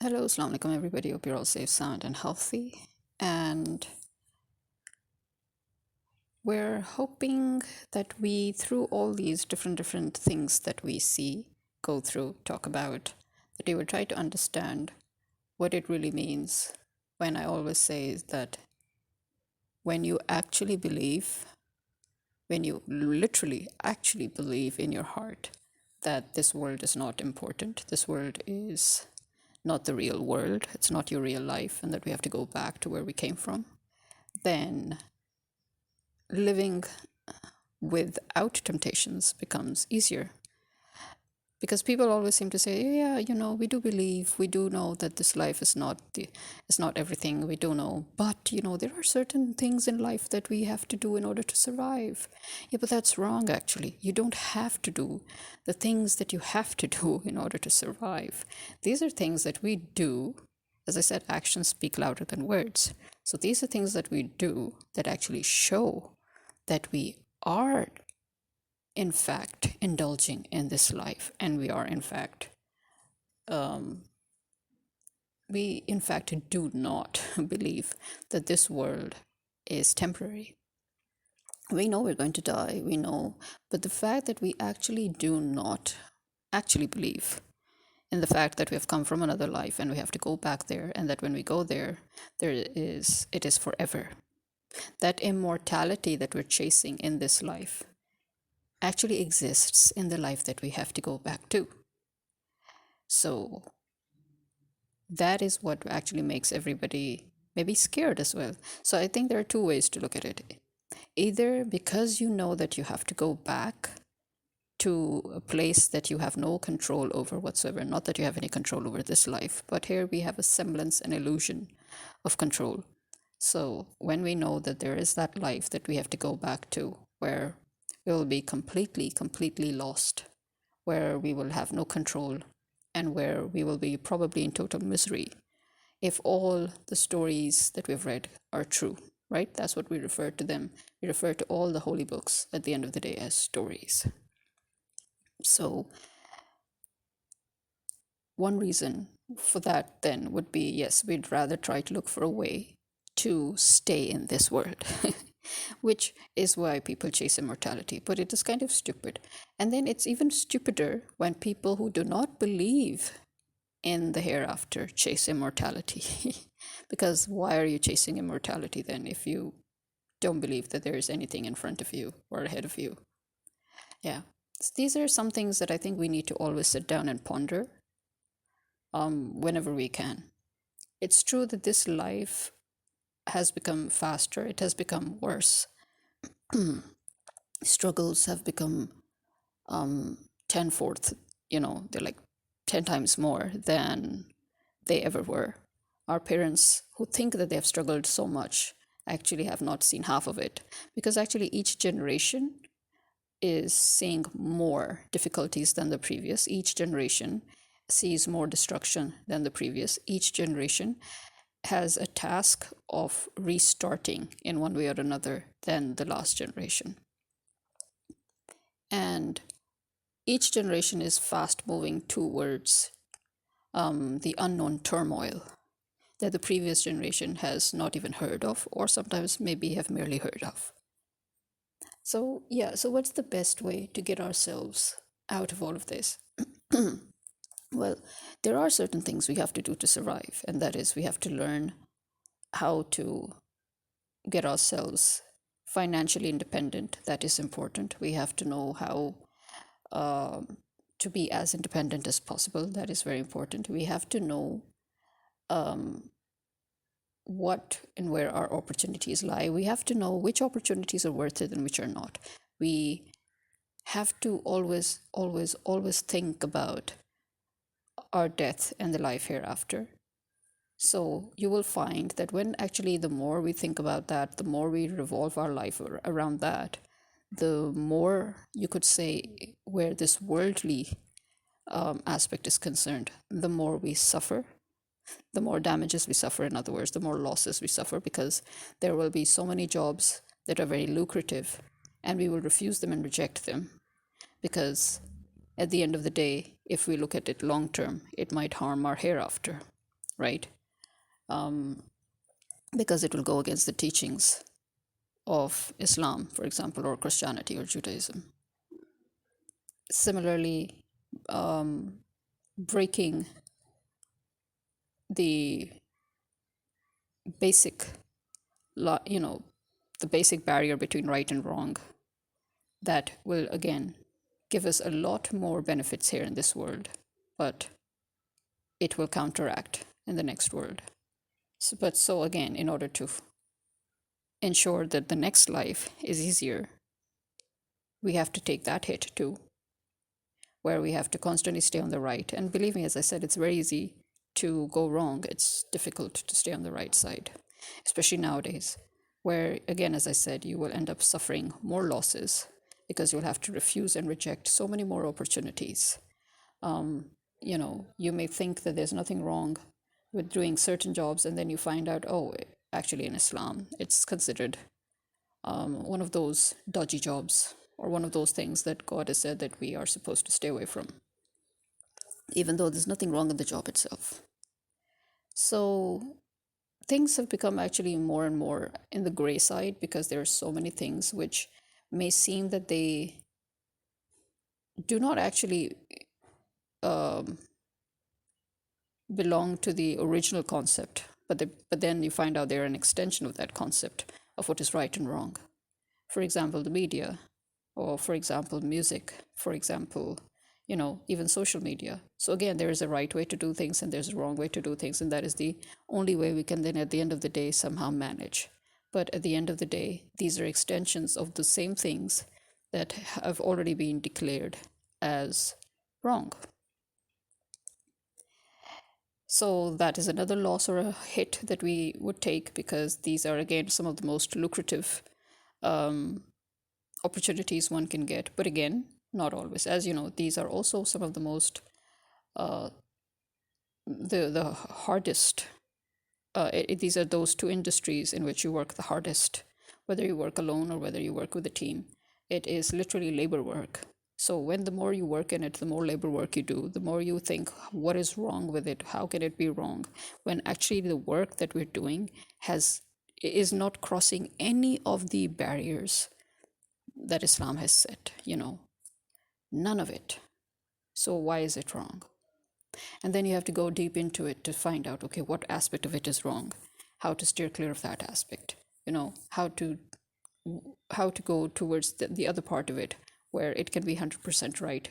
Hello, Assalamu alaikum, everybody. Hope you're all safe, sound, and healthy. And we're hoping that we, through all these different things that we see, go through, talk about, that you will try to understand what it really means. When I always say that when you actually believe, when you literally actually believe in your heart that this world is not important, this world is not the real world, it's not your real life, and that we have to go back to where we came from, then living without temptations becomes easier. Because people always seem to say, yeah, we do believe, we do know that this life is not everything, we do know, but there are certain things in life that we have to do in order to survive. Yeah, but that's wrong. Actually, you don't have to do the things that you have to do in order to survive. These are things that we do. As I said, actions speak louder than words. So these are things that we do that actually show that we are in fact indulging in this life, and we are in fact we in fact do not believe that this world is temporary. We know we're going to die, we know, but the fact that we actually do not actually believe in the fact that we have come from another life and we have to go back there, and that when we go there, it is forever. That immortality that we're chasing in this life actually exists in the life that we have to go back to. So that is what actually makes everybody maybe scared as well. So I think there are two ways to look at it. Either because you know that you have to go back to a place that you have no control over whatsoever, not that you have any control over this life, but here we have a semblance, an illusion of control. So when we know that there is that life that we have to go back to, where we will be completely lost, where we will have no control, and where we will be probably in total misery, if all the stories that we've read are true, right? That's what we refer to them. We refer to all the holy books at the end of the day as stories. So one reason for that then would be, yes, we'd rather try to look for a way to stay in this world, which is why people chase immortality. But it is kind of stupid. And then it's even stupider when people who do not believe in the hereafter chase immortality. Because why are you chasing immortality then if you don't believe that there is anything in front of you or ahead of you? Yeah. So these are some things that I think we need to always sit down and ponder whenever we can. It's true that this life has become faster, it has become worse. Struggles have become tenfourth, they're like 10 times more than they ever were. Our parents who think that they have struggled so much actually have not seen half of it, because actually each generation is seeing more difficulties than the previous. Each generation sees more destruction than the previous. Each generation has a task of restarting in one way or another than the last generation. And each generation is fast moving towards the unknown turmoil that the previous generation has not even heard of, or sometimes maybe have merely heard of. So, yeah, so what's the best way to get ourselves out of all of this? Well, there are certain things we have to do to survive, and that is we have to learn how to get ourselves financially independent. That is important. We have to know how to be as independent as possible. That is very important. We have to know what and where our opportunities lie. We have to know which opportunities are worth it and which are not. We have to always think about our death and the life hereafter. So you will find that when actually the more we think about that, the more we revolve our life around that, the more you could say where this worldly aspect is concerned, the more we suffer, the more damages we suffer, in other words, the more losses we suffer, because there will be so many jobs that are very lucrative and we will refuse them and reject them, because at the end of the day, if we look at it long term, it might harm our hereafter. right? Because it will go against the teachings of Islam, for example, or Christianity or Judaism. Similarly, breaking the basic, the basic barrier between right and wrong, that will again give us a lot more benefits here in this world, but it will counteract in the next world. So again, in order to ensure that the next life is easier, we have to take that hit too, where we have to constantly stay on the right. And believe me, as I said, it's very easy to go wrong. It's difficult to stay on the right side, especially nowadays, where, again, as I said, you will end up suffering more losses because you'll have to refuse and reject so many more opportunities. You may think that there's nothing wrong with doing certain jobs, and then you find out, oh, actually in Islam, it's considered one of those dodgy jobs, or one of those things that God has said that we are supposed to stay away from, even though there's nothing wrong in the job itself. So things have become actually more and more in the gray side, because there are so many things which may seem that they do not actually belong to the original concept, but then you find out they're an extension of that concept of what is right and wrong. For example, the media, or for example, music, for example, even social media. So again, there is a right way to do things and there's a wrong way to do things, and that is the only way we can then at the end of the day somehow manage. But at the end of the day, these are extensions of the same things that have already been declared as wrong. So that is another loss or a hit that we would take, because these are again some of the most lucrative opportunities one can get. But again, not always. As you know, these are also some of the most the hardest. These are those two industries in which you work the hardest, whether you work alone or whether you work with a team. It is literally labor work. So when the more you work in it, the more labor work you do, the more you think, what is wrong with it? How can it be wrong? When actually the work that we're doing is not crossing any of the barriers that Islam has set, none of it. So why is it wrong? And then you have to go deep into it to find out, okay, what aspect of it is wrong? How to steer clear of that aspect? How to go towards the other part of it where it can be 100% right.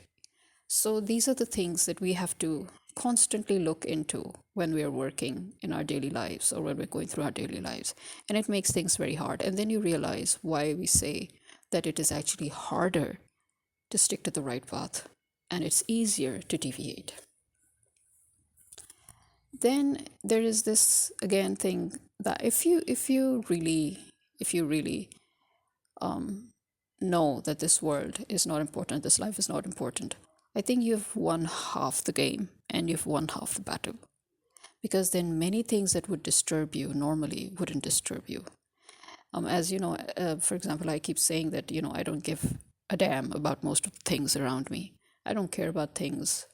So these are the things that we have to constantly look into when we are working in our daily lives, or when we're going through our daily lives. And it makes things very hard. And then you realize why we say that it is actually harder to stick to the right path and it's easier to deviate. Then there is this again thing that if you really know that this world is not important, this life is not important, I think you've won half the game and you've won half the battle. Because then many things that would disturb you normally wouldn't disturb you. As you know, for example, I keep saying that, I don't give a damn about most of the things around me. I don't care about things.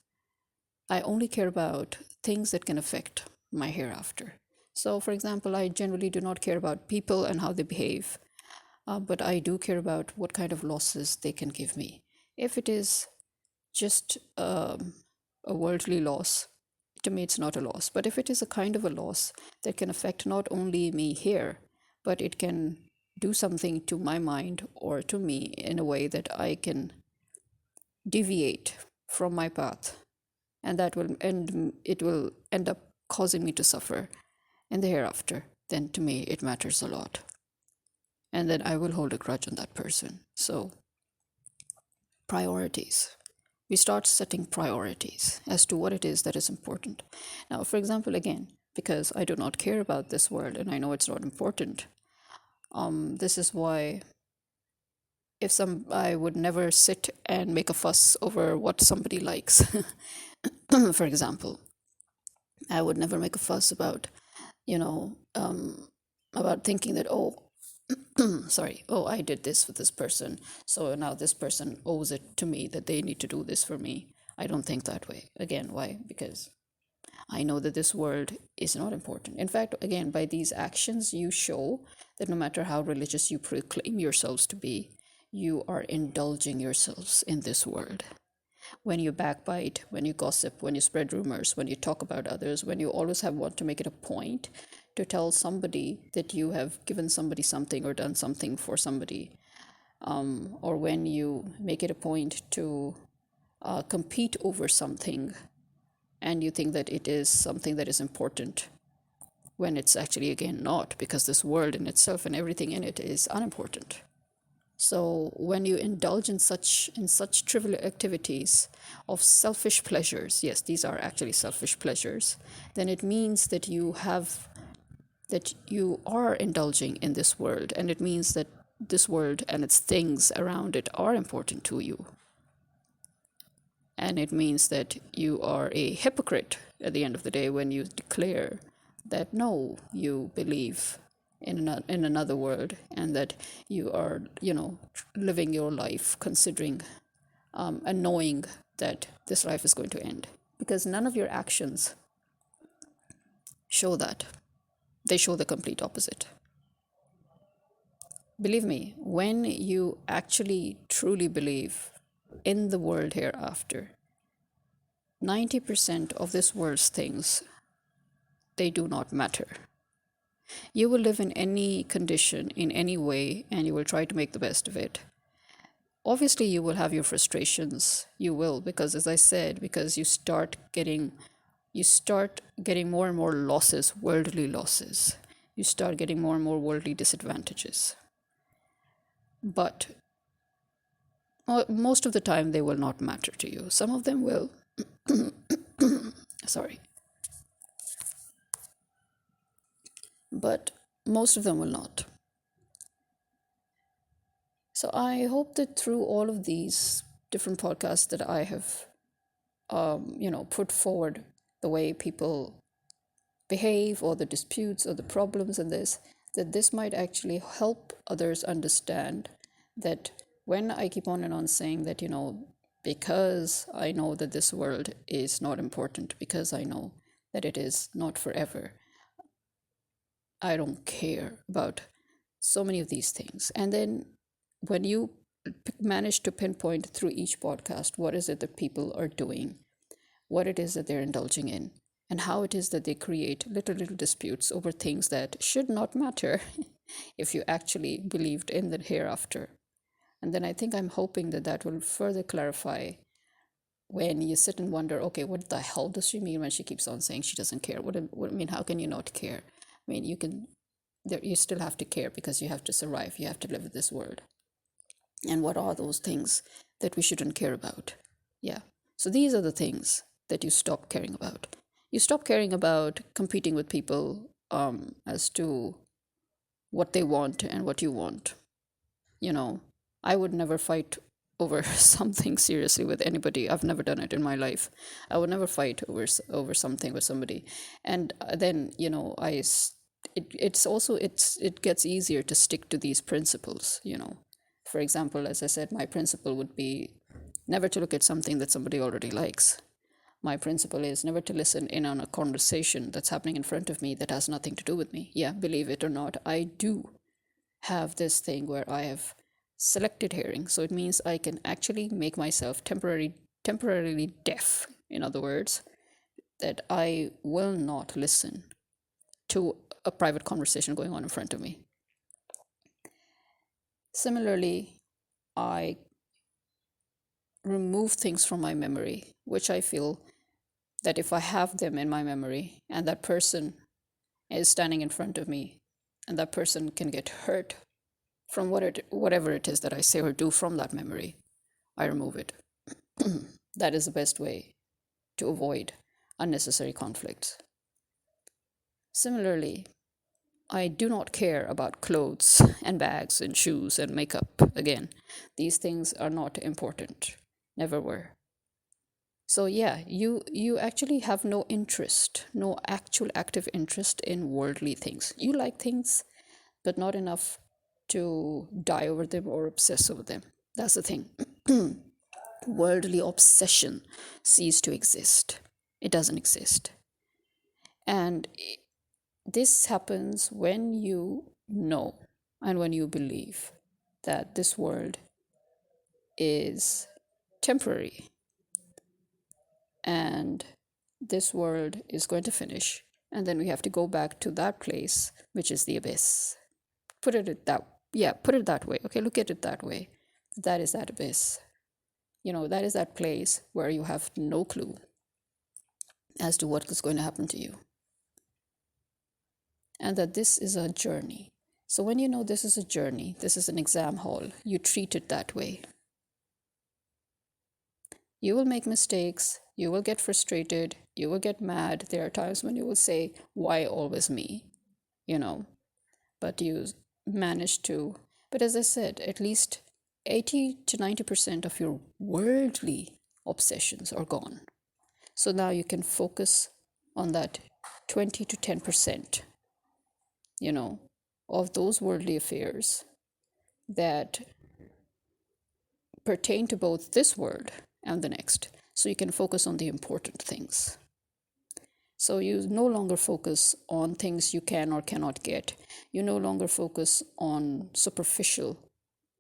I only care about things that can affect my hereafter. So, for example, I generally do not care about people and how they behave, but I do care about what kind of losses they can give me. If it is just a worldly loss, to me it's not a loss. But if it is a kind of a loss that can affect not only me here, but it can do something to my mind or to me in a way that I can deviate from my path, and it will end up causing me to suffer in the hereafter, then to me it matters a lot. And then I will hold a grudge on that person. So, priorities. We start setting priorities as to what it is that is important. Now, for example, again, because I do not care about this world and I know it's not important, this is why I would never sit and make a fuss over what somebody likes. For example, I would never make a fuss about, about thinking that, I did this with this person, so now this person owes it to me that they need to do this for me. I don't think that way. Again, why? Because I know that this world is not important. In fact, again, by these actions, you show that no matter how religious you proclaim yourselves to be, you are indulging yourselves in this world. When you backbite, when you gossip, when you spread rumors, when you talk about others, when you always want to make it a point to tell somebody that you have given somebody something or done something for somebody, or when you make it a point to compete over something and you think that it is something that is important when it's actually, again, not, because this world in itself and everything in it is unimportant. So when you indulge in such trivial activities of selfish pleasures, yes, these are actually selfish pleasures, then it means that you are indulging in this world, and it means that this world and its things around it are important to you. And it means that you are a hypocrite at the end of the day when you declare that no, you believe in another world, and that you are, living your life considering and knowing that this life is going to end. Because none of your actions show that. They show the complete opposite. Believe me, when you actually truly believe in the world hereafter, 90% of this world's things, they do not matter. You will live in any condition, in any way, and you will try to make the best of it. Obviously, you will have your frustrations. You will, because as I said, because you start getting more and more losses, worldly losses. You start getting more and more worldly disadvantages. But most of the time, they will not matter to you. Some of them will. Sorry. But most of them will not. So I hope that through all of these different podcasts that I have, put forward the way people behave, or the disputes or the problems in this, that this might actually help others understand that when I keep on and on saying that, because I know that this world is not important, because I know that it is not forever, I don't care about so many of these things. And then when you manage to pinpoint through each podcast what is it that people are doing, what it is that they're indulging in, and how it is that they create little disputes over things that should not matter if you actually believed in the hereafter. And then I think I'm hoping that that will further clarify when you sit and wonder, okay, what the hell does she mean when she keeps on saying she doesn't care? What I mean, how can you not care? I mean, you still have to care because you have to survive. You have to live in this world. And what are those things that we shouldn't care about? Yeah. So these are the things that you stop caring about. You stop caring about competing with people as to what they want and what you want. I would never fight over something seriously with anybody. I've never done it in my life. I would never fight over something with somebody. And then, it gets easier to stick to these principles. For example, as I said, my principle would be never to look at something that somebody already likes. My principle is never to listen in on a conversation that's happening in front of me that has nothing to do with me. Yeah, believe it or not, I do have this thing where I have selected hearing. So it means I can actually make myself temporarily deaf. In other words, that I will not listen to a private conversation going on in front of me. Similarly, I remove things from my memory, which I feel that if I have them in my memory and that person is standing in front of me and that person can get hurt from whatever it is that I say or do from that memory, I remove it. That is the best way to avoid unnecessary conflicts. Similarly, I do not care about clothes and bags and shoes and makeup. Again, these things are not important, never were. So yeah, you actually have no interest, no actual active interest in worldly things. You like things, but not enough to die over them or obsess over them. That's the thing. Worldly obsession ceased to exist. It doesn't exist. And this happens when you know and when you believe that this world is temporary and this world is going to finish. And then we have to go back to that place, which is the abyss. Put it that way. Okay, look at it that way. That is that abyss. That is that place where you have no clue as to what is going to happen to you. And that this is a journey. So when you know this is a journey, this is an exam hall, you treat it that way. You will make mistakes, you will get frustrated, you will get mad. There are times when you will say, why always me? But you manage to. But as I said, at least 80 to 90% of your worldly obsessions are gone. So now you can focus on that 20 to 10%, of those worldly affairs that pertain to both this world and the next. So you can focus on the important things. So you no longer focus on things you can or cannot get. You no longer focus on superficial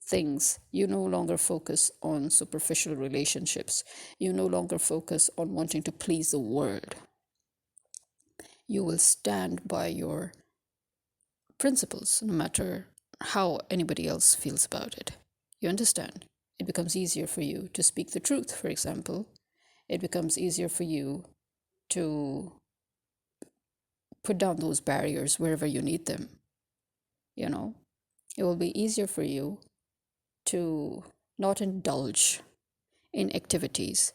things. You no longer focus on superficial relationships. You no longer focus on wanting to please the world. You will stand by your principles, no matter how anybody else feels about it. You understand? It becomes easier for you to speak the truth, for example. It becomes easier for you to put down those barriers wherever you need them. It will be easier for you to not indulge in activities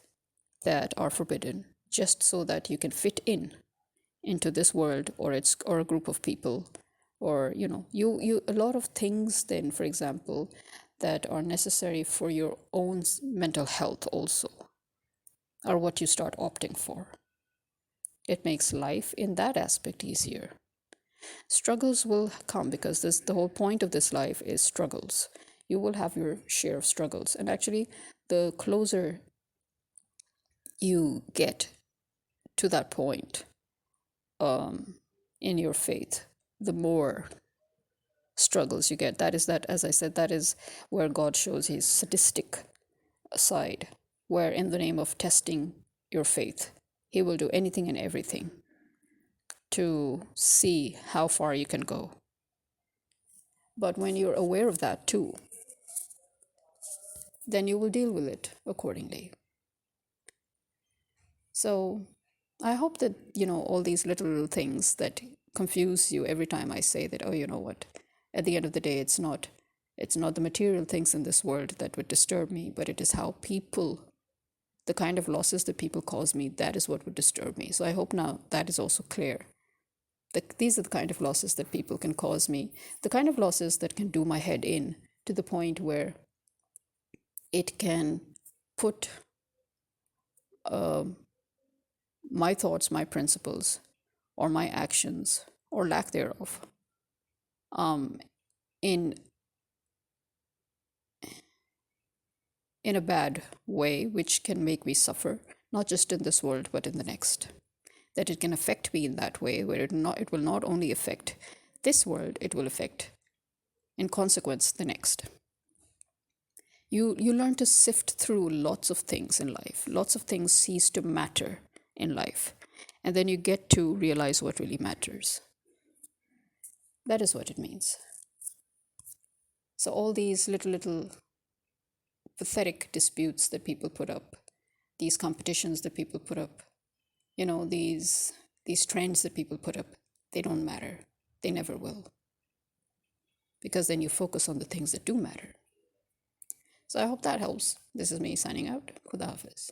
that are forbidden just so that you can fit into this world or a group of people, or you a lot of things then, for example, that are necessary for your own mental health also are what you start opting for. It makes life in that aspect easier. Struggles will come because the whole point of this life is struggles. You will have your share of struggles, and actually the closer you get to that point in your faith, the more struggles you get. As I said, that is where God shows his sadistic side, where in the name of testing your faith, he will do anything and everything to see how far you can go. But when you're aware of that too, then you will deal with it accordingly. So I hope that, all these little things that confuse you every time I say that, oh, you know what, at the end of the day, it's not the material things in this world that would disturb me, but it is how the kind of losses that people cause me, that is what would disturb me. So I hope now that is also clear. These are the kind of losses that people can cause me, the kind of losses that can do my head in to the point where it can put my thoughts, my principles, or my actions, or lack thereof, in a bad way, which can make me suffer, not just in this world, but in the next. That it can affect me in that way, where it will not only affect this world, it will affect, in consequence, the next. You learn to sift through lots of things in life. Lots of things cease to matter in life. And then you get to realize what really matters. That is what it means. So all these little pathetic disputes that people put up, these competitions that people put up, these trends that people put up, they don't matter. They never will. Because then you focus on the things that do matter. So I hope that helps. This is me signing out. Khuda Hafiz.